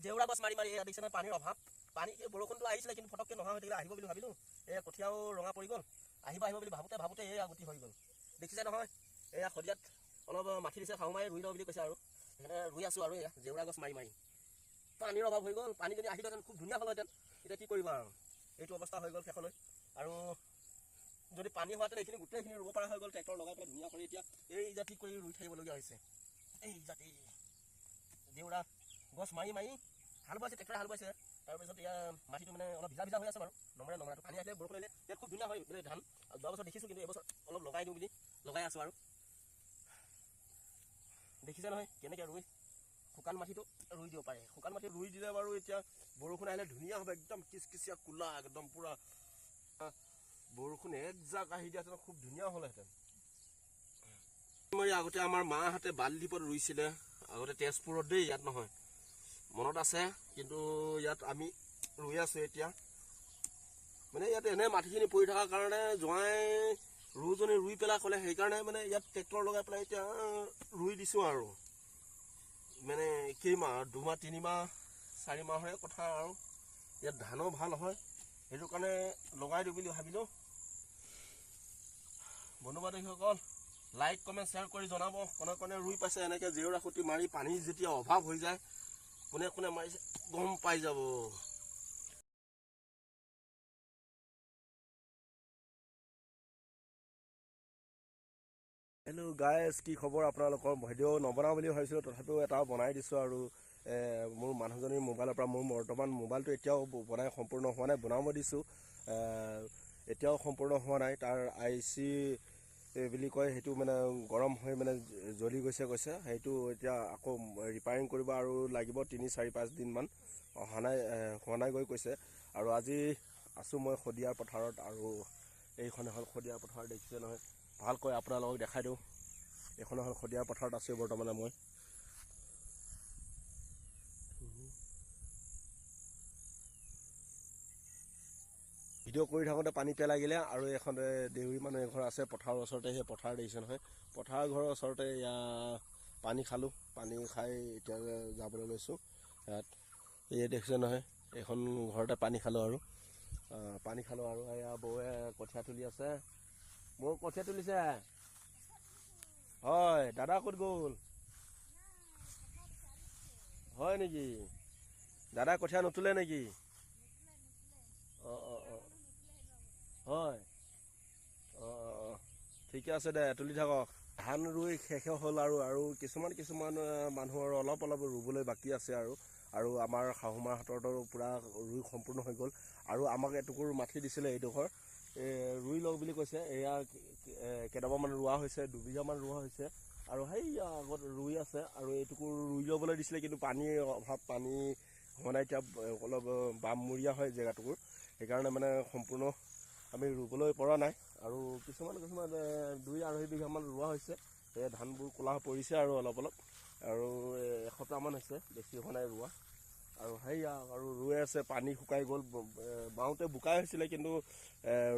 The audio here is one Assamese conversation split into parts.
জেউৰা গছ মাৰি মাৰি দেখিছে নহয় পানীৰ অভাৱ। পানী বৰষুণটো আহিছিলে কিন্তু ফটককৈ নহা হৈ থাকিলে, আহিব বুলি ভাবিলোঁ। এই কঠীয়াও ৰঙা পৰি গ'ল, আহিব বুলি ভাবোঁতে এয়া গুটি হৈ গ'ল। দেখিছে নহয় এয়া শদিয়াত অলপ মাটি দিছে, শাহু মায়ে ৰুই লওঁ বুলি কৈছে আৰু সেইকাৰণে ৰুই আছোঁ আৰু এয়া জেউৰা গছ মাৰি মাৰি। পানীৰ অভাৱ হৈ গ'ল, পানী যদি আহিলেহেঁতেন খুব ধুনীয়া হ'লহেঁতেন। এতিয়া কি কৰিবা আৰু এইটো অৱস্থা হৈ গ'ল শেষলৈ। আৰু যদি পানী হোৱাহেঁতেন এইখিনি গোটেইখিনি ৰুব পৰা হৈ গ'ল, ট্ৰেক্টৰ লগাই পেলাই ধুনীয়া কৰি। এতিয়া এই জাতি কৰি ৰুই থাকিবলগীয়া হৈছে। এই জাতি জেউৰা গছ মাৰি মাৰি হাল বাইছে, ট্ৰেক্টৰে হাল বাইছে। তাৰপিছত এয়া মাটিটো মানে অলপ ভিজা হৈ আছে বাৰু, নমৰাটো পানী আহিলে বৰষুণ আহিলে ইয়াত খুব ধুনীয়া হয় বোলে ধান। যোৱা বছৰ দেখিছোঁ, কিন্তু এইবছৰ অলপ লগাই দিওঁ বুলি লগাই আছোঁ আৰু। দেখিছে নহয় কেনেকৈ ৰুই শুকান মাটিটো ৰুই দিব পাৰে। শুকান মাটি ৰুই দিলে বাৰু এতিয়া বৰষুণ আহিলে ধুনীয়া হ'ব, একদম কিচকিচীয়া কোলা, একদম পূৰা বৰষুণ একজাক আহি দিয়াহেঁতেন খুব ধুনীয়া হ'লহেঁতেন। আগতে আমাৰ মাহঁতে বালদ্বীপত ৰুইছিলে, আগতে তেজপুৰত দেই, ইয়াত নহয়, মনত আছে। কিন্তু ইয়াত আমি ৰুই আছোঁ এতিয়া। মানে ইয়াত এনে মাটিখিনি পৰি থকাৰ কাৰণে জোঁৱাই ৰুজনী ৰুই পেলাই ক'লে, সেইকাৰণে মানে ইয়াত ট্ৰেক্টৰ লগাই পেলাই এতিয়া ৰুই দিছোঁ আৰু। মানে কেইমাহ, 2 মাহ 3 মাহ 4 মাহৰে কথা আৰু। ইয়াত ধানো ভাল হয়, সেইটো কাৰণে লগাই দিওঁ বুলি ভাবিলোঁ। বন্ধু বান্ধৱীসকল লাইক কমেণ্ট শ্বেয়াৰ কৰি জনাব, কোনে কোনে ৰুই পাইছে এনেকৈ জেউৰা খুঁটি মাৰি। পানী যেতিয়া অভাৱ হৈ যায়, কোনে কোনে মাৰিছে গম পাই যাব। হেল্ল' গাইজ, কি খবৰ আপোনালোকৰ? ভিডিঅ' নবনাওঁ বুলি ভাবিছিলোঁ, তথাপিও এটা বনাই দিছোঁ আৰু। মোৰ মানুহজনীৰ মোবাইলৰ পৰা। মোৰ বৰ্তমান মোবাইলটো এতিয়াও বনাই সম্পূৰ্ণ হোৱা নাই, বনাব দিছোঁ, এতিয়াও সম্পূৰ্ণ হোৱা নাই। তাৰ IC বুলি কয়, সেইটো মানে গৰম হৈ মানে জ্বলি গৈছে। সেইটো এতিয়া আকৌ ৰিপেয়াৰিং কৰিব আৰু লাগিব 3, 4, 5 দিনমান। হোৱা নাই গৈ কৈছে। আৰু আজি আছোঁ মই শদিয়াৰ পথাৰত, আৰু এইখনে হ'ল শদিয়াৰ পথাৰ। দেখিছে নহয়, ভালকৈ আপোনালোকক দেখাই দিওঁ। এইখনে হ'ল শদিয়াৰ পথাৰত আছোঁ বৰ্তমানে মই। ভিডিঅ' কৰি থাকোঁতে পানীতে লাগিলে, আৰু এখন দেউৰী মানুহ এঘৰ আছে পথাৰৰ ওচৰতে। সেই পথাৰ দেখিছে নহয়, পথাৰ ঘৰৰ ওচৰতে এয়া পানী খালোঁ। পানী খাই এতিয়া যাবলৈ লৈছোঁ ইয়াত। এই দেখিছে নহয়, এইখন ঘৰতে পানী খালোঁ আৰু এয়া বৌৱে কঠীয়া তুলি আছে। মোৰ কঠীয়া তুলিছে হয়। দাদা ক'ত গ'ল? হয় নেকি? দাদা কঠীয়া নুতুলে নেকি? অঁ হয়। অঁ ঠিকে আছে দে, তুলি থাকক। ধান ৰুই শেষে হ'ল, আৰু কিছুমান মানুহৰ অলপ ৰুবলৈ বাকী আছে আৰু আমাৰ শাহুমাহঁতৰতো পূৰা ৰুই সম্পূৰ্ণ হৈ গ'ল। আৰু আমাক এটুকুৰ মাটি দিছিলে, এইডোখৰ ৰুই লওঁ বুলি কৈছে। এয়া কেইটামান ৰোৱা হৈছে, 2 বিঘামান ৰোৱা হৈছে, আৰু সেই আগত ৰুই আছে। আৰু এইটুকুৰ ৰুই ল'বলৈ দিছিলে, কিন্তু পানীৰ অভাৱ, পানী হোৱা নাই। এতিয়া অলপ বামমূৰীয়া হয় জেগাটুকুৰ, সেইকাৰণে মানে সম্পূৰ্ণ আমি ৰুবলৈ পৰা নাই। আৰু কিছুমান 2-2.5 বিঘামান ৰোৱা হৈছে। এই ধানবোৰ ক'লা পৰিছে আৰু অলপ আৰু এসপ্তাহমান হৈছে, বেছি হোৱা নাই ৰোৱা। আৰু সেয়া আৰু ৰুই আছে। পানী শুকাই গ'ল, বাওঁতে বোকাই হৈছিলে, কিন্তু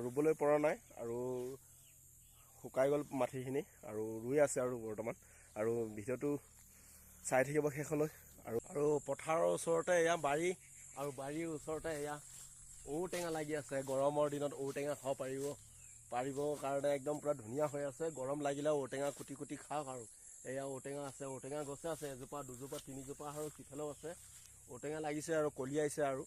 ৰুবলৈ পৰা নাই, আৰু শুকাই গ'ল মাটিখিনি, আৰু ৰুই আছে আৰু বৰ্তমান। আৰু ভিডিঅ'টো চাই থাকিব শেষলৈ। আৰু পথাৰৰ ওচৰতে এয়া বাৰী, আৰু বাৰীৰ ওচৰতে এয়া ঔটেঙা লাগি আছে। গৰমৰ দিনত ঔটেঙা খাব পাৰিবৰ কাৰণে একদম পূৰা ধুনীয়া হৈ আছে। গৰম লাগিলে ঔটেঙা কুটি খাওক আৰু। এয়া ঔটেঙা আছে, ঔটেঙা গছে আছে, 1জোপা 2জোপা 3জোপা, আৰু সিফালেও আছে। ঔটেঙা লাগিছে আৰু কলিয়াইছে, আৰু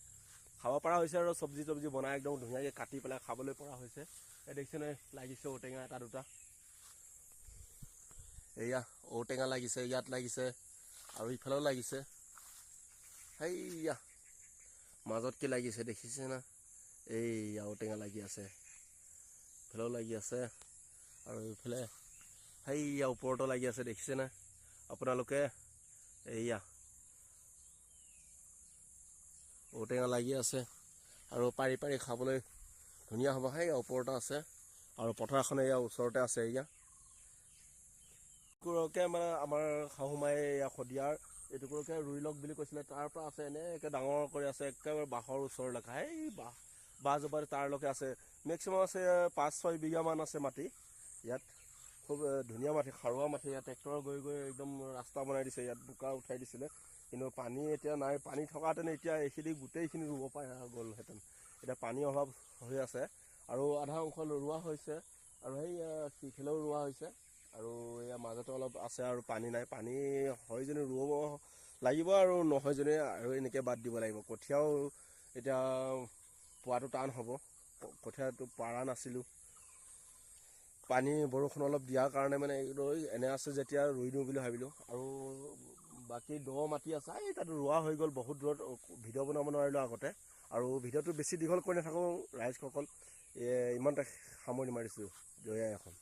খাব পৰা হৈছে, আৰু চব্জি বনাই একদম ধুনীয়াকৈ কাটি পেলাই খাবলৈ পৰা হৈছে। এই দেখিছেনে, লাগিছে ঔটেঙা 1-2টা। এয়া ঔটেঙা লাগিছে, ইয়াত লাগিছে, আৰু ইফালেও লাগিছে। সেইয়া মাজত কি লাগিছে দেখিছে না? এইয়া ঔটেঙা লাগি আছে, ইফালেও লাগি আছে, আৰু এইফালে সেইয়া ওপৰতো লাগি আছে। দেখিছেনে আপোনালোকে? এইয়া ঔটেঙা লাগি আছে, আৰু পাৰি খাবলৈ ধুনীয়া হ'ব। সেই ওপৰতো আছে, আৰু পথাৰখন এয়া ওচৰতে আছে। এয়া টুকুৰকে মানে আমাৰ শাহুমায়ে এয়া শদিয়াৰ এইটুকুৰকে ৰুই লওক বুলি কৈছিলে। তাৰ পৰা আছে এনেকৈ ডাঙৰ কৰি আছে, একেবাৰে বাঁহৰ ওচৰলৈকে। সেই বাঁহজোপা তাৰলৈকে আছে। মেক্সিমাম আছে 5-6 বিঘামান আছে মাটি ইয়াত। খুব ধুনীয়া মাটি, সাৰুৱা মাটি। ইয়াত ট্ৰেক্টৰ গৈ একদম ৰাস্তা বনাই দিছে। ইয়াত বোকা উঠাই দিছিলে, কিন্তু পানী এতিয়া নাই। পানী থকাহেঁতেন এতিয়া এইখিনি গোটেইখিনি ৰুব পৰা গ'লহেঁতেন। এতিয়া পানীৰ অভাৱ হৈ আছে আৰু আধা অংশ ৰোৱা হৈছে আৰু সেই সিফালেও ৰোৱা হৈছে আৰু এয়া মাজতে অলপ আছে আৰু পানী নাই। পানী হয় যদি ৰুব লাগিব আৰু নহয় যদি আৰু এনেকৈ বাদ দিব লাগিব। কঠীয়াও এতিয়া পোৱাটো টান হ'ব, কঠীয়াটো পৰা নাছিলোঁ। পানী বৰষুণ অলপ দিয়াৰ কাৰণে মানে এনে আছে যেতিয়া ৰুই দিওঁ বুলি ভাবিলোঁ। আৰু বাকী দ মাটি আছে, এই তাত ৰোৱা হৈ গ'ল বহুত দূৰত। ভিডিঅ' বনাব নোৱাৰিলোঁ আগতে, আৰু ভিডিঅ'টো বেছি দীঘল কৰি নাথাকোঁ ৰাইজসকল। ইমানতে সামৰণি মাৰিছোঁ, জয় আই অসম।